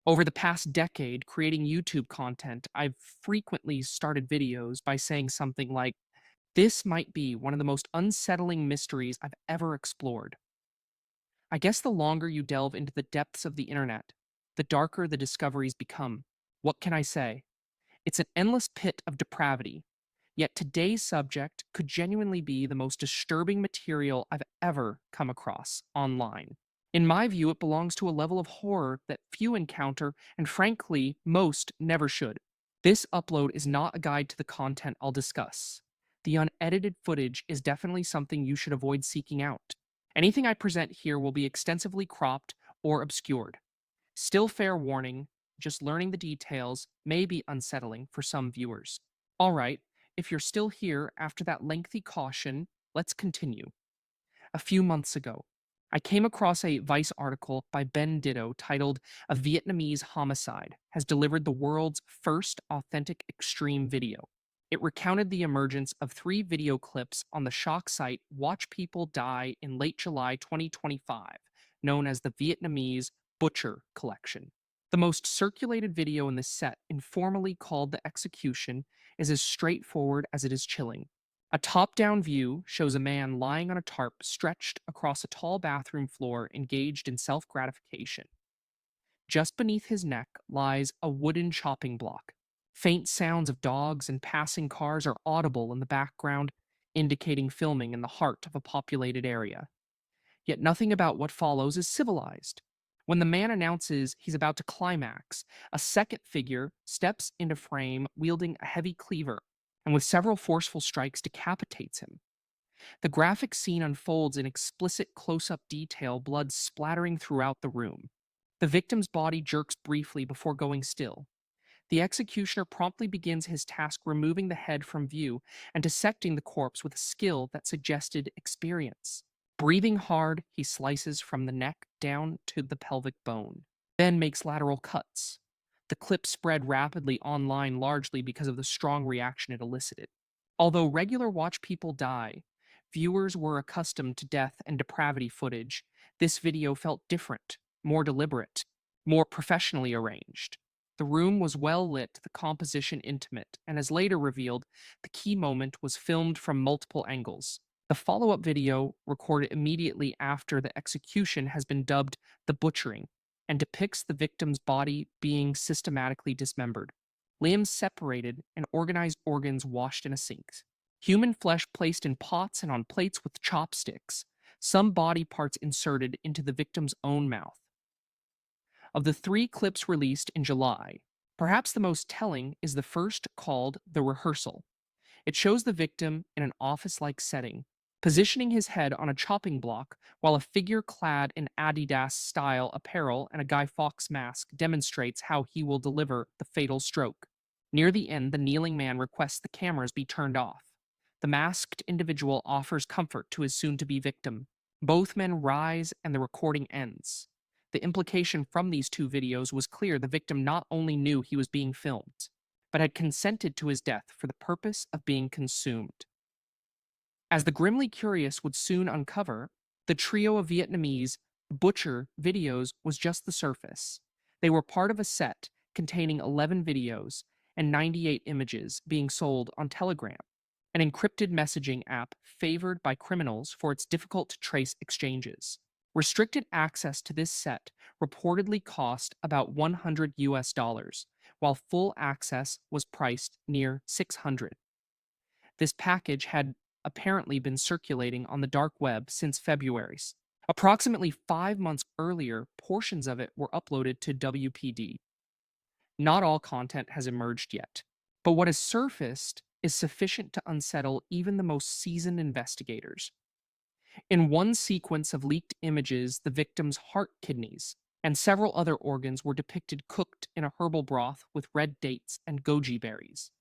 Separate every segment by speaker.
Speaker 1: Over the past decade, creating YouTube content, I've frequently started videos by saying something like, "This might be one of the most unsettling mysteries I've ever explored." I guess the longer you delve into the depths of the internet, the darker the discoveries become. What can I say? It's an endless pit of depravity. Yet today's subject could genuinely be the most disturbing material I've ever come across online. In my view, it belongs to a level of horror that few encounter, and frankly, most never should. This upload is not a guide to the content I'll discuss. The unedited footage is definitely something you should avoid seeking out. Anything I present here will be extensively cropped or obscured. Still, fair warning, just learning the details may be unsettling for some viewers. All right, if you're still here after that lengthy caution, let's continue. A few months ago, I came across a Vice article by Ben Ditto titled "A Vietnamese Homicide Has Delivered the World's First Authentic Extreme Video." It recounted the emergence of three video clips on the shock site Watch People Die in late July 2025, known as the Vietnamese Butcher Collection. The most circulated video in this set, informally called The Execution, is as straightforward as it is chilling. A top down view shows a man lying on a tarp stretched across a tall bathroom floor, engaged in self gratification. Just beneath his neck lies a wooden chopping block. Faint sounds of dogs and passing cars are audible in the background, indicating filming in the heart of a populated area. Yet nothing about what follows is civilized. When the man announces he's about to climax, a second figure steps into frame wielding a heavy cleaver, and with several forceful strikes decapitates him. The graphic scene unfolds in explicit close up detail, blood splattering throughout the room. The victim's body jerks briefly before going still. The executioner promptly begins his task, removing the head from view and dissecting the corpse with a skill that suggested experience. Breathing hard, he slices from the neck down to the pelvic bone, then makes lateral cuts. The clip spread rapidly online largely because of the strong reaction it elicited. Although regular Watch People Die viewers were accustomed to death and depravity footage, this video felt different, more deliberate, more professionally arranged. The room was well lit, the composition intimate, and as later revealed, the key moment was filmed from multiple angles. The follow up video, recorded immediately after the execution, has been dubbed The Butchering and depicts the victim's body being systematically dismembered, limbs separated, and organized organs washed in a sink. Human flesh placed in pots and on plates with chopsticks, some body parts inserted into the victim's own mouth. Of the three clips released in July, perhaps the most telling is the first, called The Rehearsal. It shows the victim in an office like setting, positioning his head on a chopping block while a figure clad in Adidas style apparel and a Guy Fawkes mask demonstrates how he will deliver the fatal stroke. Near the end, the kneeling man requests the cameras be turned off. The masked individual offers comfort to his soon to be victim. Both men rise and the recording ends. The implication from these two videos was clear: the victim not only knew he was being filmed, but had consented to his death for the purpose of being consumed. As the grimly curious would soon uncover, the trio of Vietnamese butcher videos was just the surface. They were part of a set containing 11 videos and 98 images being sold on Telegram, an encrypted messaging app favored by criminals for its difficult to trace exchanges. Restricted access to this set reportedly cost about $100, while full access was priced near $600. This package had apparently been circulating on the dark web since February. Approximately 5 months earlier, portions of it were uploaded to WPD. Not all content has emerged yet, but what has surfaced is sufficient to unsettle even the most seasoned investigators. In one sequence of leaked images, the victim's heart, kidneys, and several other organs were depicted cooked in a herbal broth with red dates and goji berries.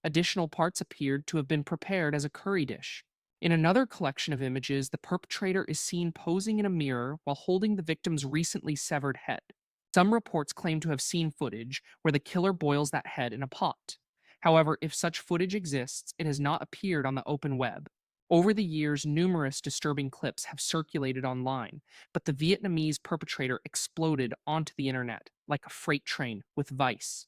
Speaker 1: Additional parts appeared to have been prepared as a curry dish. In another collection of images, the perpetrator is seen posing in a mirror while holding the victim's recently severed head. Some reports claim to have seen footage where the killer boils that head in a pot. However, if such footage exists, it has not appeared on the open web. Over the years, numerous disturbing clips have circulated online, but the Vietnamese perpetrator exploded onto the internet, like a freight train with Vice,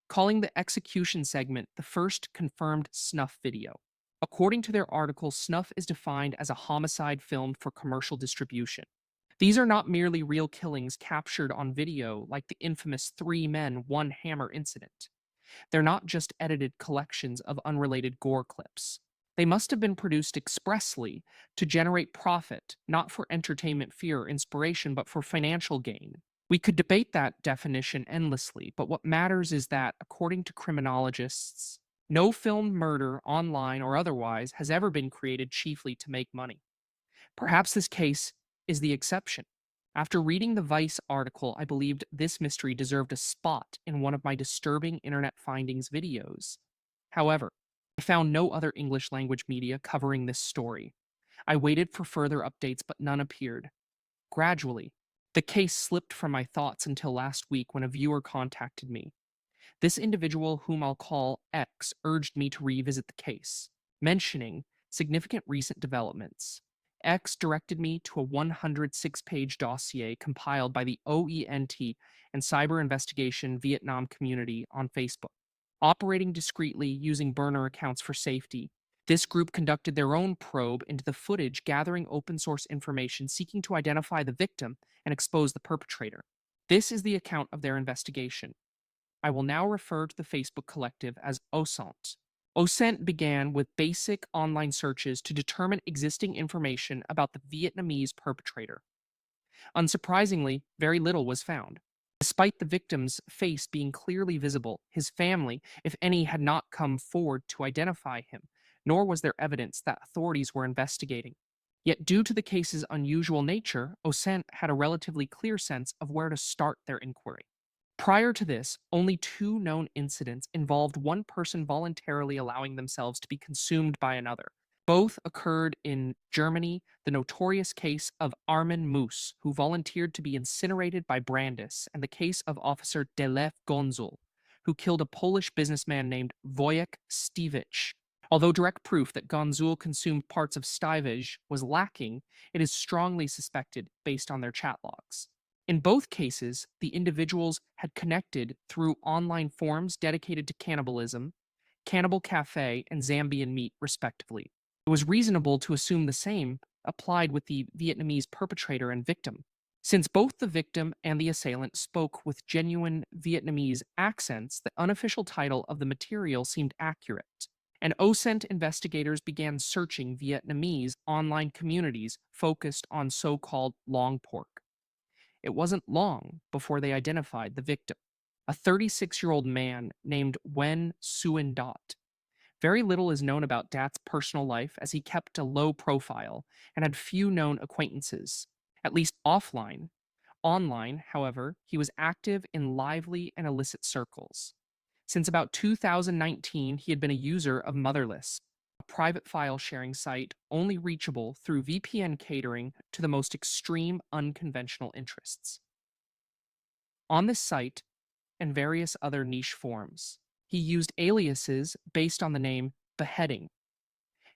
Speaker 1: calling the execution segment the first confirmed snuff video. According to their article, snuff is defined as a homicide filmed for commercial distribution. These are not merely real killings captured on video like the infamous Three Men, One Hammer incident. They're not just edited collections of unrelated gore clips. They must have been produced expressly to generate profit, not for entertainment, fear, or inspiration, but for financial gain. We could debate that definition endlessly, but what matters is that, according to criminologists, no filmed murder, online or otherwise, has ever been created chiefly to make money. Perhaps this case is the exception. After reading the Vice article, I believed this mystery deserved a spot in one of my disturbing internet findings videos. However, I found no other English language media covering this story. I waited for further updates, but none appeared. Gradually, the case slipped from my thoughts until last week when a viewer contacted me. This individual, whom I'll call X, urged me to revisit the case, mentioning significant recent developments. X directed me to a 106-page dossier compiled by the OENT and Cyber Investigation Vietnam community on Facebook. Operating discreetly using burner accounts for safety, this group conducted their own probe into the footage, gathering open source information seeking to identify the victim and expose the perpetrator. This is the account of their investigation. I will now refer to the Facebook collective as OSENT. OSENT began with basic online searches to determine existing information about the Vietnamese perpetrator. Unsurprisingly, very little was found. Despite the victim's face being clearly visible, his family, if any, had not come forward to identify him, nor was there evidence that authorities were investigating. Yet, due to the case's unusual nature, OSENT had a relatively clear sense of where to start their inquiry. Prior to this, only two known incidents involved one person voluntarily allowing themselves to be consumed by another. Both occurred in Germany, the notorious case of Armin Moos, who volunteered to be incinerated by Brandis, and the case of Officer Delef Gonzul, who killed a Polish businessman named Wojciech Stiwicz. Although direct proof that Gonzul consumed parts of Stiwicz was lacking, it is strongly suspected based on their chat logs. In both cases, the individuals had connected through online forums dedicated to cannibalism, Cannibal Cafe, and Zambian Meat, respectively. It was reasonable to assume the same applied with the Vietnamese perpetrator and victim. Since both the victim and the assailant spoke with genuine Vietnamese accents, the unofficial title of the material seemed accurate, and OSENT investigators began searching Vietnamese online communities focused on so-called long pork. It wasn't long before they identified the victim, a 36-year-old man named Wen Suen Dat. Very little is known about Dat's personal life as he kept a low profile and had few known acquaintances, at least offline. Online, however, he was active in lively and illicit circles. Since about 2019, he had been a user of Motherless, a private file sharing site only reachable through VPN catering to the most extreme unconventional interests. On this site and various other niche forums, he used aliases based on the name Beheading.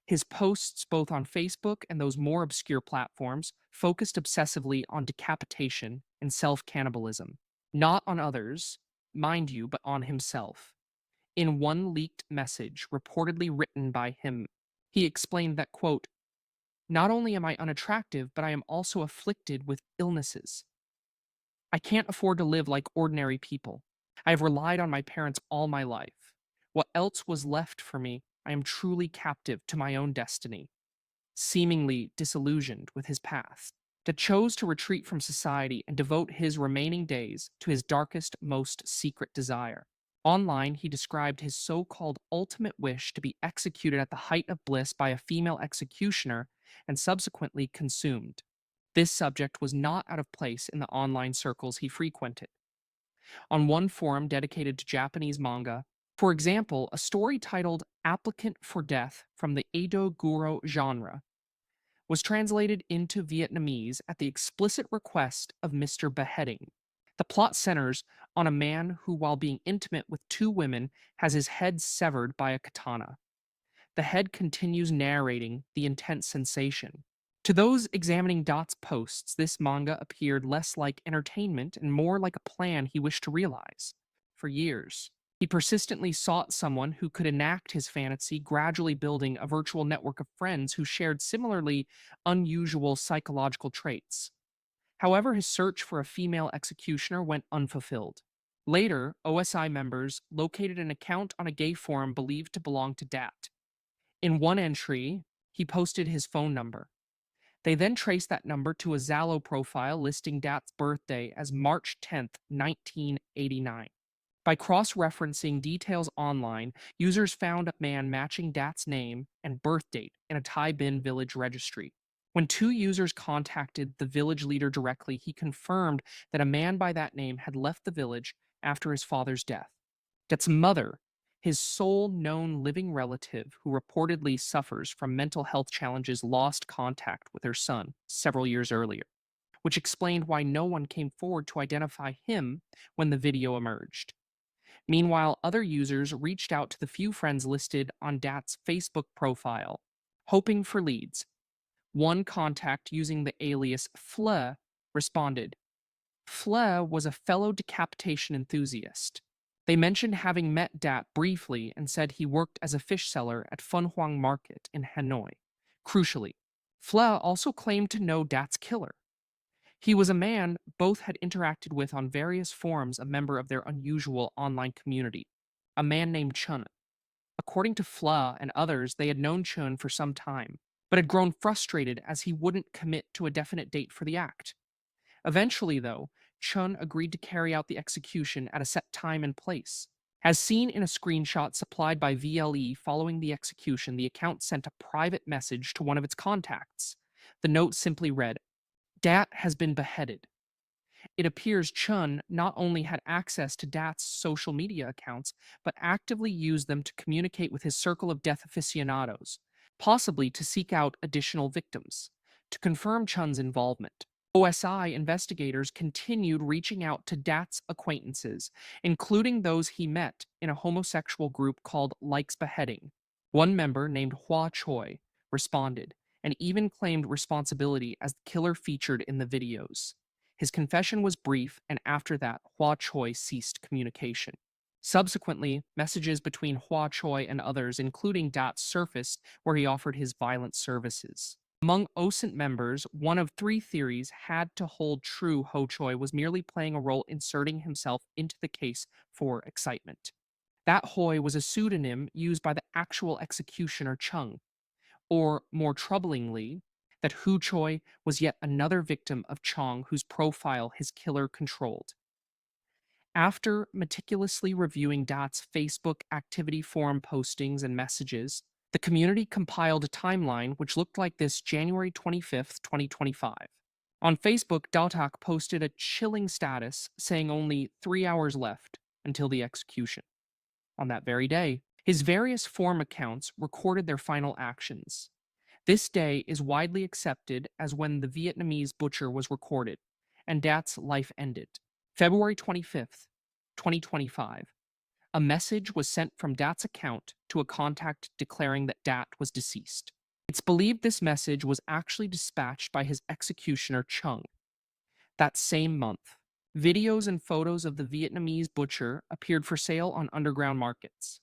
Speaker 1: His posts, both on Facebook and those more obscure platforms, focused obsessively on decapitation and self cannibalism, not on others, mind you, but on himself. In one leaked message reportedly written by him, he explained that, quote, "Not only am I unattractive, but I am also afflicted with illnesses. I can't afford to live like ordinary people. I have relied on my parents all my life. What else was left for me? I am truly captive to my own destiny." Seemingly disillusioned with his path, that chose to retreat from society and devote his remaining days to his darkest, most secret desire. Online, he described his so-called ultimate wish to be executed at the height of bliss by a female executioner and subsequently consumed. This subject was not out of place in the online circles he frequented. On one forum dedicated to Japanese manga, for example, a story titled Applicant for Death from the Edo Guro genre was translated into Vietnamese at the explicit request of Mr. Beheading. The plot centers on a man who, while being intimate with two women, has his head severed by a katana. The head continues narrating the intense sensation. To those examining Dot's posts, this manga appeared less like entertainment and more like a plan he wished to realize. For years, he persistently sought someone who could enact his fantasy, gradually building a virtual network of friends who shared similarly unusual psychological traits. However, his search for a female executioner went unfulfilled. Later, OSI members located an account on a gay forum believed to belong to Dat. In one entry, he posted his phone number. They then traced that number to a Zallo profile listing Dat's birthday as March 10th, 1989. By cross referencing details online, users found a man matching Dat's name and birth date in a Tai Bin village registry. When two users contacted the village leader directly, he confirmed that a man by that name had left the village after his father's death. Dat's mother, his sole known living relative who reportedly suffers from mental health challenges, lost contact with her son several years earlier, which explained why no one came forward to identify him when the video emerged. Meanwhile, other users reached out to the few friends listed on Dat's Facebook profile, hoping for leads. One contact using the alias Fle responded. Fle was a fellow decapitation enthusiast. They mentioned having met Dat briefly and said he worked as a fish seller at Fun Huang Market in Hanoi. Crucially, Fle also claimed to know Dat's killer. He was a man both had interacted with on various forums, a member of their unusual online community, a man named Chun. According to Fla and others, they had known Chun for some time, but had grown frustrated as he wouldn't commit to a definite date for the act. Eventually, though, Chun agreed to carry out the execution at a set time and place. As seen in a screenshot supplied by VLE following the execution, the account sent a private message to one of its contacts. The note simply read, Dat has been beheaded. It appears Chun not only had access to Dat's social media accounts, but actively used them to communicate with his circle of death aficionados, possibly to seek out additional victims. To confirm Chun's involvement, OSI investigators continued reaching out to Dat's acquaintances, including those he met in a homosexual group called Likes Beheading. One member, named Hua Choi, responded and even claimed responsibility as the killer featured in the videos. His confession was brief, and after that, Hua Choi ceased communication. Subsequently, messages between Hua Choi and others, including Dat, surfaced where he offered his violent services. Among OSINT members, one of three theories had to hold true. Ho Choi was merely playing a role inserting himself into the case for excitement. That Hoi was a pseudonym used by the actual executioner Chung, or more troublingly, that Hu Choi was yet another victim of Chong whose profile his killer controlled. After meticulously reviewing Dat's Facebook activity forum postings and messages, the community compiled a timeline which looked like this: January 25th, 2025. On Facebook, Datak posted a chilling status saying only 3 hours left until the execution. On that very day, his various forum accounts recorded their final actions. This day is widely accepted as when the Vietnamese butcher was recorded and Dat's life ended. February 25th, 2025. A message was sent from Dat's account to a contact declaring that Dat was deceased. It's believed this message was actually dispatched by his executioner Chung. That same month, videos and photos of the Vietnamese butcher appeared for sale on underground markets.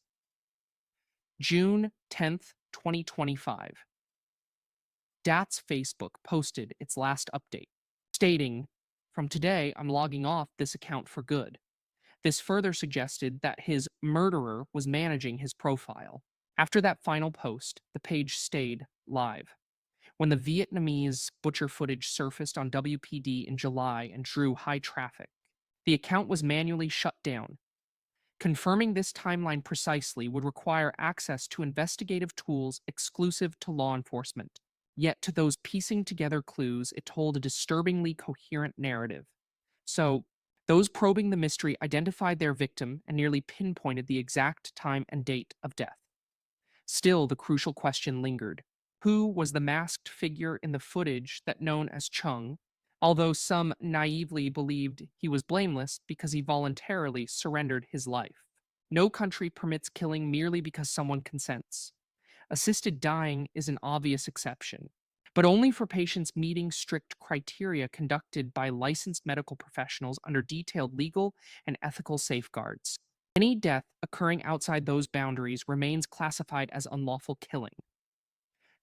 Speaker 1: June 10th, 2025. Dat's Facebook posted its last update, stating, "From today, I'm logging off this account for good." This further suggested that his murderer was managing his profile. After that final post, the page stayed live. When the Vietnamese butcher footage surfaced on WPD in July and drew high traffic, the account was manually shut down. Confirming this timeline precisely would require access to investigative tools exclusive to law enforcement. Yet to those piecing together clues, it told a disturbingly coherent narrative. So, those probing the mystery identified their victim and nearly pinpointed the exact time and date of death. Still, the crucial question lingered. Who was the masked figure in the footage that known as Chung, although some naively believed he was blameless because he voluntarily surrendered his life? No country permits killing merely because someone consents. Assisted dying is an obvious exception. but only for patients meeting strict criteria conducted by licensed medical professionals under detailed legal and ethical safeguards. Any death occurring outside those boundaries remains classified as unlawful killing.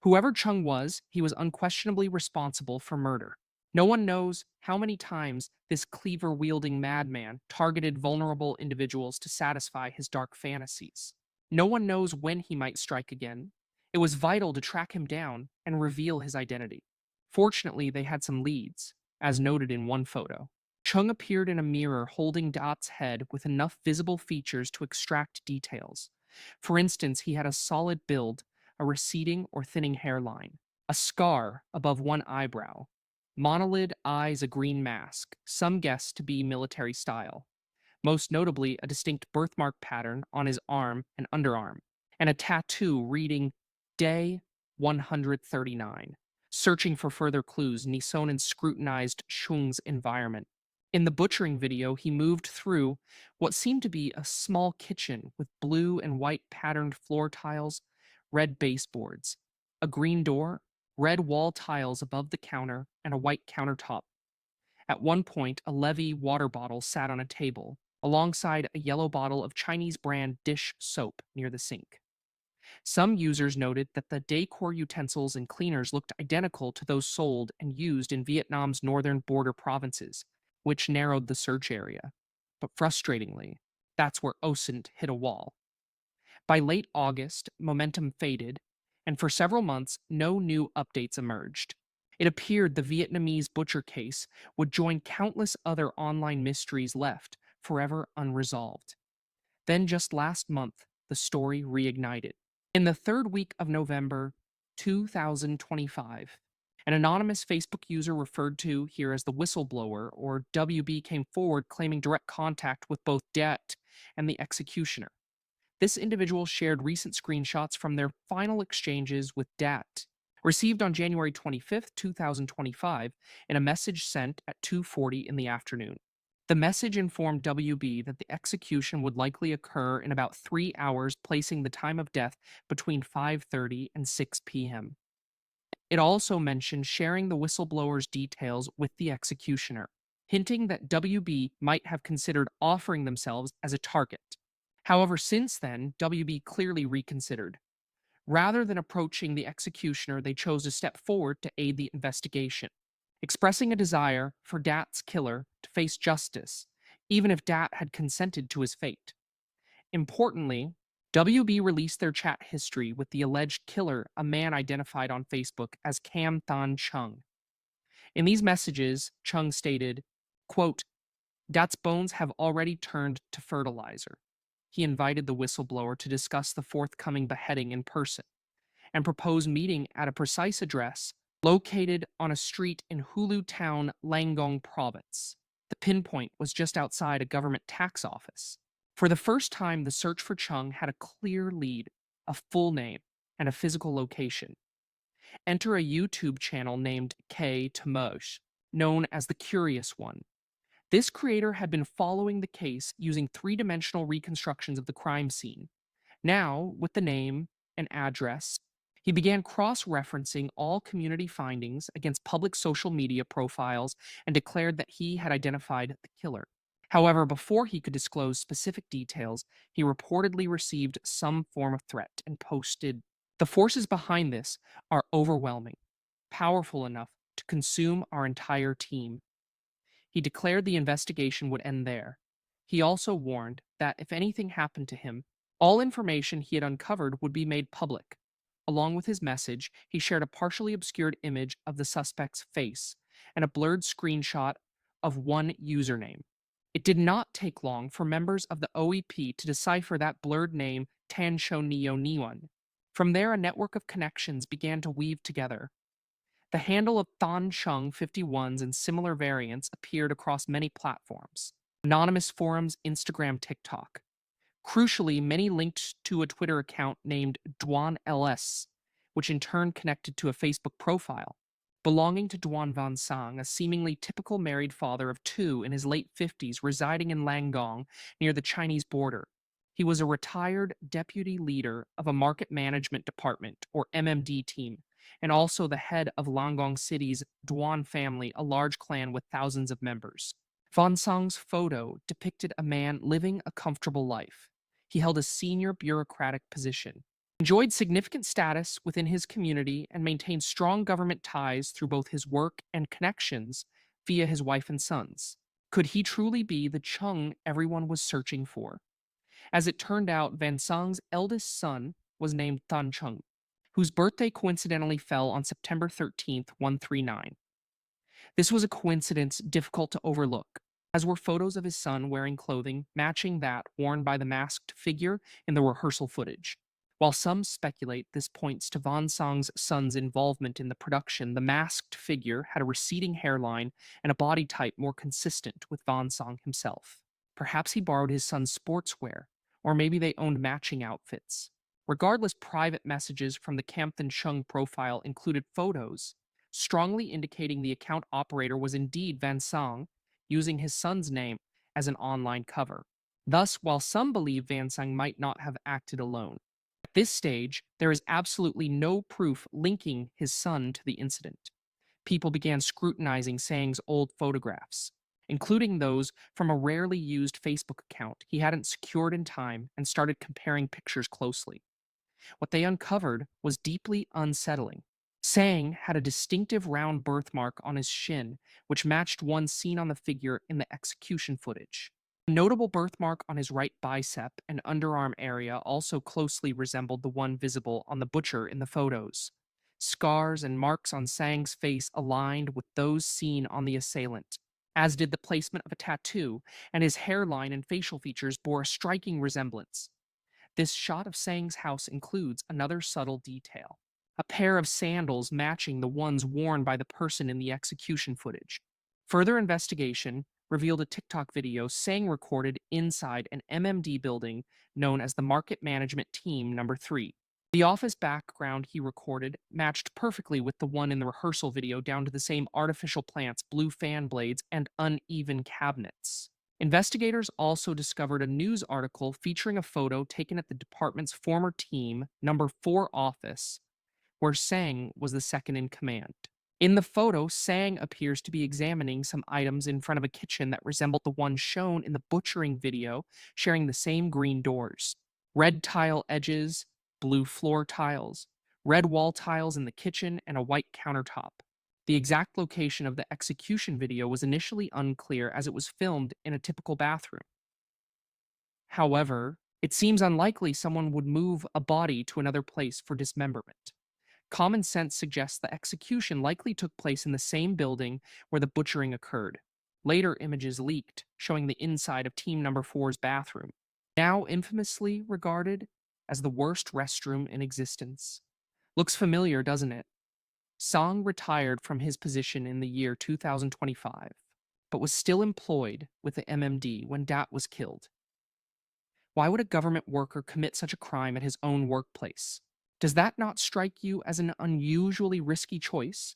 Speaker 1: Whoever Chung was, he was unquestionably responsible for murder. No one knows how many times this cleaver wielding madman targeted vulnerable individuals to satisfy his dark fantasies. No one knows when he might strike again. It was vital to track him down and reveal his identity. Fortunately, they had some leads, as noted in one photo. Chung appeared in a mirror holding Dot's head with enough visible features to extract details. For instance, he had a solid build, a receding or thinning hairline, a scar above one eyebrow, monolid eyes, a green mask, some guess to be military style, most notably a distinct birthmark pattern on his arm and underarm, and a tattoo reading Day 139. Searching for further clues, Nisonen scrutinized Chung's environment. In the butchering video, he moved through what seemed to be a small kitchen with blue and white patterned floor tiles, red baseboards, a green door, red wall tiles above the counter, and a white countertop. At one point, a Levy water bottle sat on a table, alongside a yellow bottle of Chinese brand dish soap near the sink. Some users noted that the decor utensils and cleaners looked identical to those sold and used in Vietnam's northern border provinces, which narrowed the search area. But frustratingly, that's where OSINT hit a wall. By late August, momentum faded, and for several months, no new updates emerged. It appeared the Vietnamese butcher case would join countless other online mysteries left forever unresolved. Then, just last month, the story reignited. In the third week of November 2025, an anonymous Facebook user referred to here as the whistleblower, or WB, came forward claiming direct contact with both Det and the executioner. This individual shared recent screenshots from their final exchanges with Dat, received on January 25, 2025, in a message sent at 2:40 in the afternoon. The message informed WB that the execution would likely occur in about 3 hours, placing the time of death between 5:30 and 6 p.m. It also mentioned sharing the whistleblower's details with the executioner, hinting that WB might have considered offering themselves as a target. However, since then, WB clearly reconsidered. Rather than approaching the executioner, they chose to step forward to aid the investigation, expressing a desire for Dat's killer to face justice, even if Dat had consented to his fate. Importantly, WB released their chat history with the alleged killer, a man identified on Facebook as Cam Than Chung. In these messages, Chung stated, quote, Dat's bones have already turned to fertilizer. He invited the whistleblower to discuss the forthcoming beheading in person and proposed meeting at a precise address located on a street in Hulu Town, Langong Province. The pinpoint was just outside a government tax office. For the first time, the search for Chung had a clear lead, a full name, and a physical location. Enter a YouTube channel named K. Tamosh, known as the Curious One. This creator had been following the case using three-dimensional reconstructions of the crime scene. Now, with the name and address, he began cross-referencing all community findings against public social media profiles and declared that he had identified the killer. However, before he could disclose specific details, he reportedly received some form of threat and posted, "The forces behind this are overwhelming, powerful enough to consume our entire team." He declared the investigation would end there. He also warned that if anything happened to him, all information he had uncovered would be made public. Along with his message, he shared a partially obscured image of the suspect's face and a blurred screenshot of one username. It did not take long for members of the OEP to decipher that blurred name, Tansho Neo Niwan. From there, a network of connections began to weave together. The handle of Than Chung 51s and similar variants appeared across many platforms: anonymous forums, Instagram, TikTok. Crucially, many linked to a Twitter account named Duan LS, which in turn connected to a Facebook profile belonging to Duan Van Sang, a seemingly typical married father of two in his late 50s residing in Langong near the Chinese border. He was a retired deputy leader of a market management department, or MMD team, and also the head of Langong City's Duan family, a large clan with thousands of members. Von Song's photo depicted a man living a comfortable life. He held a senior bureaucratic position, enjoyed significant status within his community, and maintained strong government ties through both his work and connections via his wife and sons. Could he truly be the Chung everyone was searching for? As it turned out, Van Song's eldest son was named Tan Chung, whose birthday coincidentally fell on September 13th, 139. This was a coincidence difficult to overlook, as were photos of his son wearing clothing matching that worn by the masked figure in the rehearsal footage. While some speculate this points to Von Song's son's involvement in the production, the masked figure had a receding hairline and a body type more consistent with Von Song himself. Perhaps he borrowed his son's sportswear, or maybe they owned matching outfits. Regardless, private messages from the Campton Chung profile included photos strongly indicating the account operator was indeed Van Song, using his son's name as an online cover. Thus, while some believe Van Song might not have acted alone, at this stage, there is absolutely no proof linking his son to the incident. People began scrutinizing Sang's old photographs, including those from a rarely used Facebook account he hadn't secured in time, and started comparing pictures closely. What they uncovered was deeply unsettling. Sang had a distinctive round birthmark on his shin, which matched one seen on the figure in the execution footage. A notable birthmark on his right bicep and underarm area also closely resembled the one visible on the butcher in the photos. Scars and marks on Sang's face aligned with those seen on the assailant, as did the placement of a tattoo, and his hairline and facial features bore a striking resemblance. This shot of Sang's house includes another subtle detail: a pair of sandals matching the ones worn by the person in the execution footage. Further investigation revealed a TikTok video Sang recorded inside an MMD building known as the Market Management Team Number 3. The office background he recorded matched perfectly with the one in the rehearsal video, down to the same artificial plants, blue fan blades, and uneven cabinets. Investigators also discovered a news article featuring a photo taken at the department's former team number 4 office, where Sang was the second in command. In the photo, Sang appears to be examining some items in front of a kitchen that resembled the one shown in the butchering video, sharing the same green doors. Red tile edges, blue floor tiles, red wall tiles in the kitchen, and a white countertop. The exact location of the execution video was initially unclear, as it was filmed in a typical bathroom. However, it seems unlikely someone would move a body to another place for dismemberment. Common sense suggests the execution likely took place in the same building where the butchering occurred. Later images leaked, showing the inside of Team Number 4's bathroom, now infamously regarded as the worst restroom in existence. Looks familiar, doesn't it? Song retired from his position in the year 2025, but was still employed with the MMD when Dat was killed. Why would a government worker commit such a crime at his own workplace? Does that not strike you as an unusually risky choice?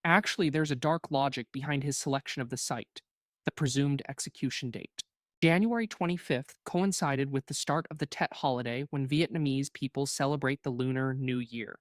Speaker 1: Actually, there's a dark logic behind his selection of the site: the presumed execution date. January 25th coincided with the start of the Tet holiday, when Vietnamese people celebrate the Lunar New Year.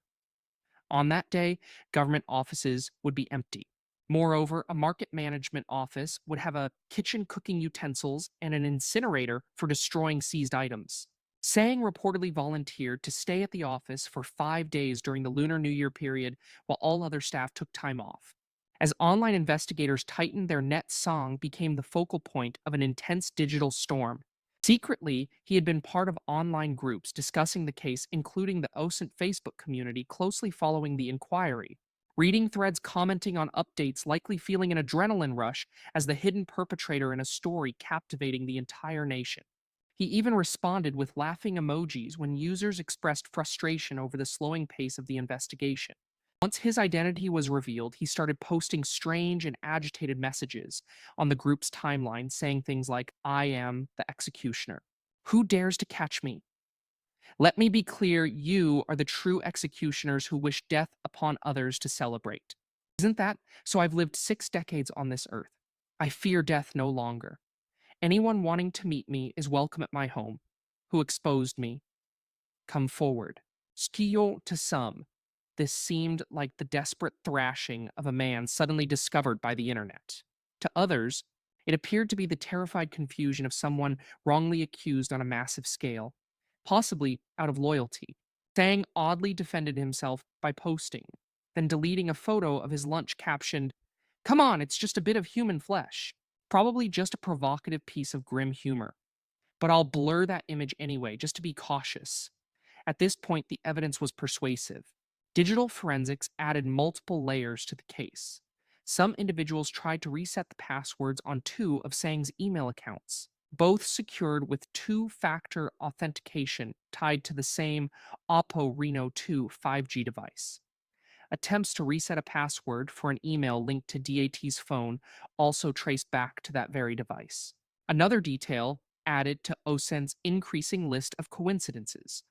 Speaker 1: On that day, government offices would be empty. Moreover, a market management office would have a kitchen cooking utensils and an incinerator for destroying seized items. Sang reportedly volunteered to stay at the office for 5 days during the Lunar New Year period, while all other staff took time off. As online investigators tightened their net, Song became the focal point of an intense digital storm. Secretly, he had been part of online groups discussing the case, including the OSINT Facebook community closely following the inquiry. Reading threads commenting on updates, likely feeling an adrenaline rush as the hidden perpetrator in a story captivating the entire nation. He even responded with laughing emojis when users expressed frustration over the slowing pace of the investigation. Once his identity was revealed, he started posting strange and agitated messages on the group's timeline, saying things like, "I am the executioner. Who dares to catch me? Let me be clear, you are the true executioners who wish death upon others to celebrate. Isn't that so? I've lived 6 decades on this earth. I fear death no longer. Anyone wanting to meet me is welcome at my home. Who exposed me? Come forward. Skiyo to some. this seemed like the desperate thrashing of a man suddenly discovered by the internet. To others, it appeared to be the terrified confusion of someone wrongly accused on a massive scale, possibly out of loyalty. Sang oddly defended himself by posting, then deleting a photo of his lunch captioned, "Come on, it's just a bit of human flesh." Probably just a provocative piece of grim humor. But I'll blur that image anyway, just to be cautious. At this point, the evidence was persuasive. Digital forensics added multiple layers to the case. Some individuals tried to reset the passwords on two of Sang's email accounts, both secured with two-factor authentication tied to the same Oppo Reno 2 5G device. Attempts to reset a password for an email linked to DAT's phone also traced back to that very device. Another detail added to OSINT's increasing list of coincidences.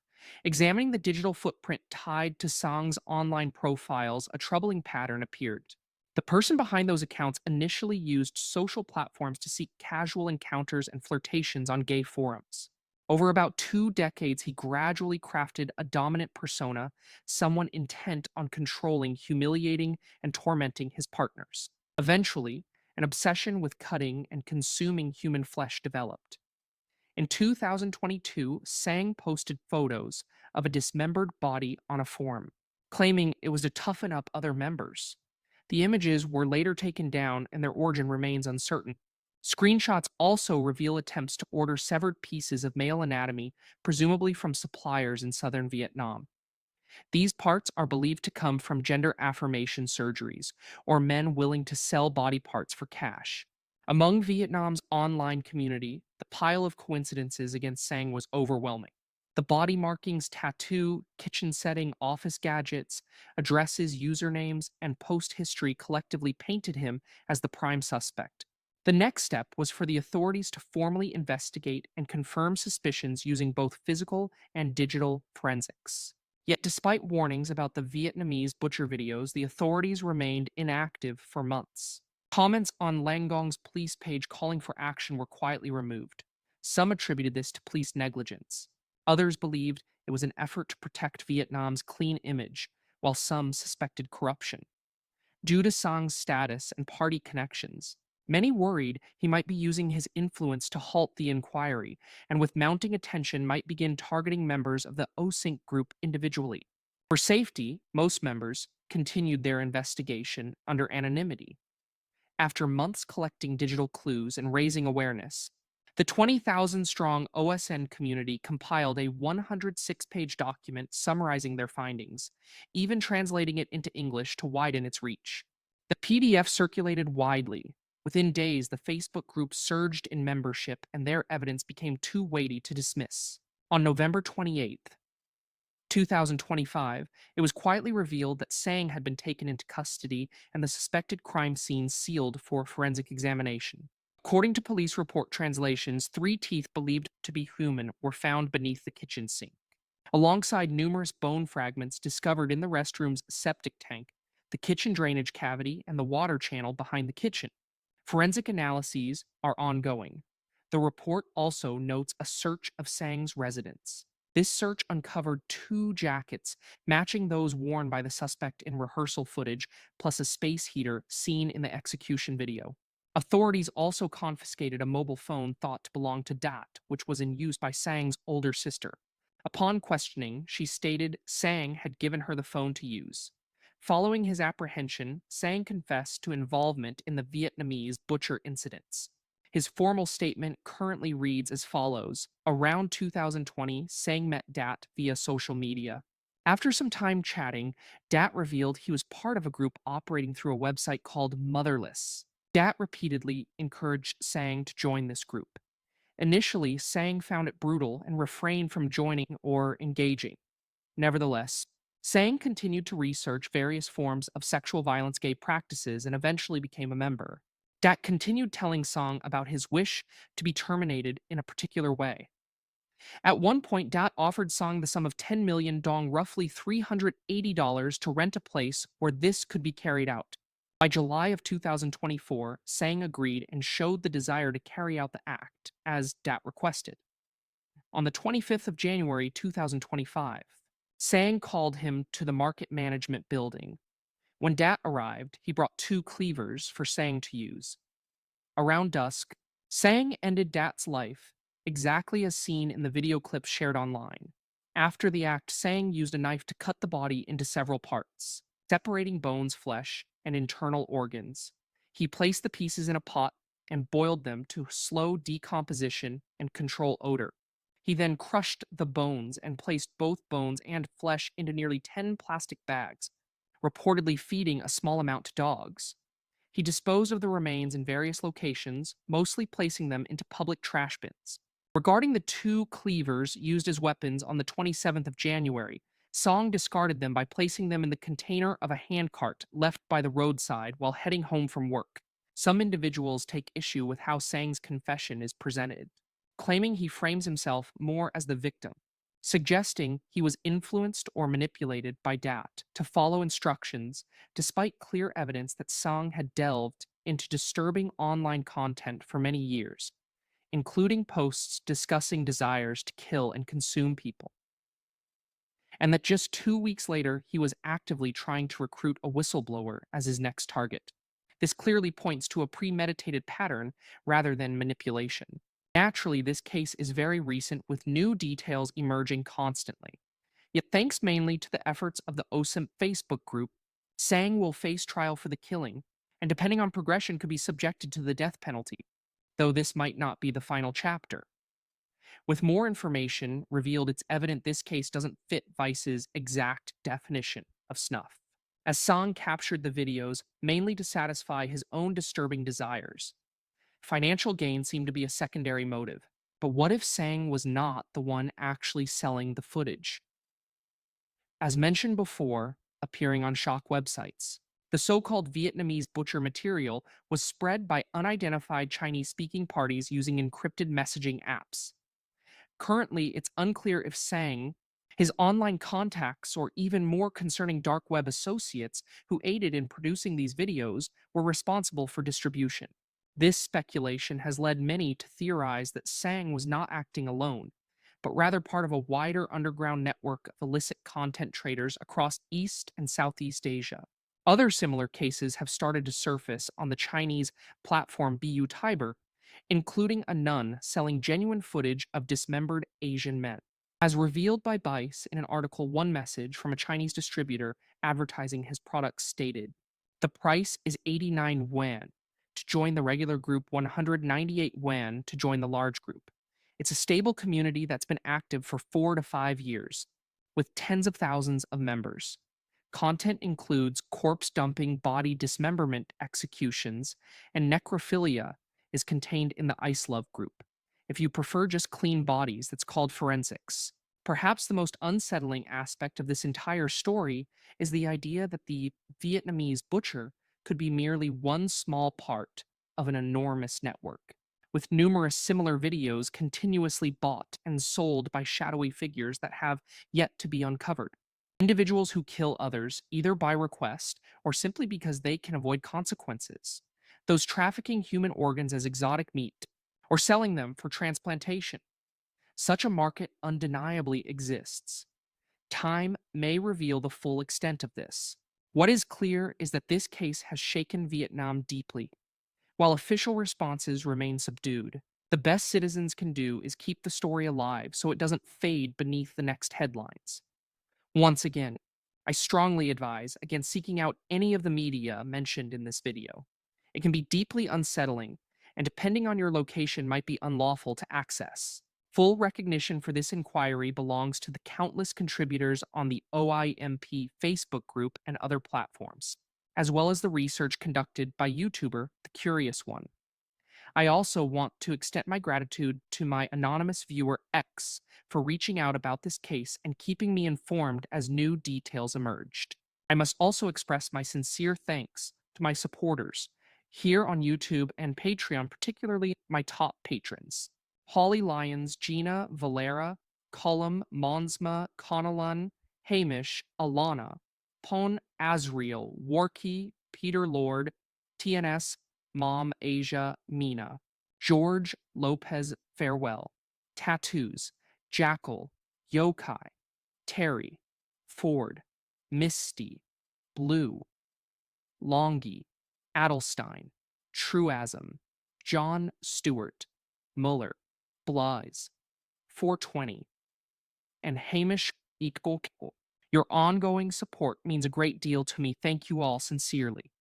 Speaker 1: Examining the digital footprint tied to Sang's online profiles, a troubling pattern appeared. The person behind those accounts initially used social platforms to seek casual encounters and flirtations on gay forums. Over about 2 decades, he gradually crafted a dominant persona, someone intent on controlling, humiliating, and tormenting his partners. Eventually, an obsession with cutting and consuming human flesh developed. In 2022, Sang posted photos of a dismembered body on a forum, claiming it was to toughen up other members. The images were later taken down and their origin remains uncertain. Screenshots also reveal attempts to order severed pieces of male anatomy, presumably from suppliers in southern Vietnam. These parts are believed to come from gender affirmation surgeries, or men willing to sell body parts for cash. Among Vietnam's online community, the pile of coincidences against Sang was overwhelming. The body markings, tattoo, kitchen setting, office gadgets, addresses, usernames, and post history collectively painted him as the prime suspect. The next step was for the authorities to formally investigate and confirm suspicions using both physical and digital forensics. Yet, despite warnings about the Vietnamese butcher videos, the authorities remained inactive for months. Comments on Langong's police page calling for action were quietly removed. Some attributed this to police negligence. Others believed it was an effort to protect Vietnam's clean image, while some suspected corruption. Due to Sang's status and party connections, many worried he might be using his influence to halt the inquiry, and with mounting attention might begin targeting members of the OSINT group individually. For safety, most members continued their investigation under anonymity. After months collecting digital clues and raising awareness, the 20,000 strong OSN community compiled a 106-page document summarizing their findings, even translating it into English to widen its reach. The PDF circulated widely. Within days, the Facebook group surged in membership and their evidence became too weighty to dismiss. On November 28th, 2025, it was quietly revealed that Sang had been taken into custody and the suspected crime scene sealed for forensic examination. According to police report translations, 3 teeth believed to be human were found beneath the kitchen sink, alongside numerous bone fragments discovered in the restroom's septic tank, the kitchen drainage cavity, and the water channel behind the kitchen. Forensic analyses are ongoing. The report also notes a search of Sang's residence. This search uncovered 2 jackets matching those worn by the suspect in rehearsal footage, plus a space heater seen in the execution video. Authorities also confiscated a mobile phone thought to belong to Dat, which was in use by Sang's older sister. Upon questioning, she stated Sang had given her the phone to use. Following his apprehension, Sang confessed to involvement in the Vietnamese butcher incidents. His formal statement currently reads as follows. Around 2020, Sang met Dat via social media. After some time chatting, Dat revealed he was part of a group operating through a website called Motherless. Dat repeatedly encouraged Sang to join this group. Initially, Sang found it brutal and refrained from joining or engaging. Nevertheless, Sang continued to research various forms of sexual violence gay practices and eventually became a member. Dat continued telling Sang about his wish to be terminated in a particular way. At one point, Dat offered Sang the sum of 10 million dong, roughly $380, to rent a place where this could be carried out. By July of 2024, Sang agreed and showed the desire to carry out the act, as Dat requested. On the 25th of January 2025, Sang called him to the market management building. When Dat arrived, he brought two cleavers for Sang to use. Around dusk, Sang ended Dat's life, exactly as seen in the video clip shared online. After the act, Sang used a knife to cut the body into several parts, separating bones, flesh, and internal organs. He placed the pieces in a pot and boiled them to slow decomposition and control odor. He then crushed the bones and placed both bones and flesh into nearly 10 plastic bags, reportedly feeding a small amount to dogs. He disposed of the remains in various locations, mostly placing them into public trash bins. Regarding the two cleavers used as weapons on the 27th of January, Song discarded them by placing them in the container of a handcart left by the roadside while heading home from work. Some individuals take issue with how Sang's confession is presented, claiming he frames himself more as the victim, suggesting he was influenced or manipulated by Dat to follow instructions, despite clear evidence that Song had delved into disturbing online content for many years, including posts discussing desires to kill and consume people, and that just 2 weeks later he was actively trying to recruit a whistleblower as his next target. This clearly points to a premeditated pattern rather than manipulation. Naturally, this case is very recent with new details emerging constantly. Yet, thanks mainly to the efforts of the OSIMP Facebook group, Sang will face trial for the killing, and depending on progression, could be subjected to the death penalty, though this might not be the final chapter. With more information revealed, it's evident this case doesn't fit Vice's exact definition of snuff, as Sang captured the videos mainly to satisfy his own disturbing desires. Financial gain seemed to be a secondary motive. But what if Sang was not the one actually selling the footage? As mentioned before, appearing on shock websites, the so called Vietnamese butcher material was spread by unidentified Chinese speaking parties using encrypted messaging apps. Currently, it's unclear if Sang, his online contacts, or even more concerning dark web associates who aided in producing these videos were responsible for distribution. This speculation has led many to theorize that Sang was not acting alone, but rather part of a wider underground network of illicit content traders across East and Southeast Asia. Other similar cases have started to surface on the Chinese platform BU Tiber, including a nun selling genuine footage of dismembered Asian men. As revealed by Bice in an article, one message from a Chinese distributor advertising his products stated, "The price is 89 yuan to join the regular group, 198 yuan to join the large group. It's a stable community that's been active for 4 to 5 years, with tens of thousands of members. Content includes corpse dumping, body dismemberment executions, and necrophilia is contained in the Ice Love group. If you prefer just clean bodies, that's called forensics." Perhaps the most unsettling aspect of this entire story is the idea that the Vietnamese butcher could be merely one small part of an enormous network, with numerous similar videos continuously bought and sold by shadowy figures that have yet to be uncovered. Individuals who kill others, either by request or simply because they can avoid consequences. Those trafficking human organs as exotic meat, or selling them for transplantation. Such a market undeniably exists. Time may reveal the full extent of this. What is clear is that this case has shaken Vietnam deeply. While official responses remain subdued, the best citizens can do is keep the story alive so it doesn't fade beneath the next headlines. Once again, I strongly advise against seeking out any of the media mentioned in this video. It can be deeply unsettling, and depending on your location, might be unlawful to access. Full recognition for this inquiry belongs to the countless contributors on the OIMP Facebook group and other platforms, as well as the research conducted by YouTuber The Curious One. I also want to extend my gratitude to my anonymous viewer X for reaching out about this case and keeping me informed as new details emerged. I must also express my sincere thanks to my supporters here on YouTube and Patreon, particularly my top patrons: Holly Lyons, Gina, Valera, Cullum, Monsma, Connellan, Hamish, Alana, Pon Azriel, Warkey, Peter Lord, TNS, Mom, Asia, Mina, George Lopez Farewell, Tattoos, Jackal, Yokai, Terry, Ford, Misty, Blue, Longy, Adelstein, Truasm, John Stewart, Muller, Blythe, 420, and Hamish Equal. Your ongoing support means a great deal to me. Thank you all sincerely.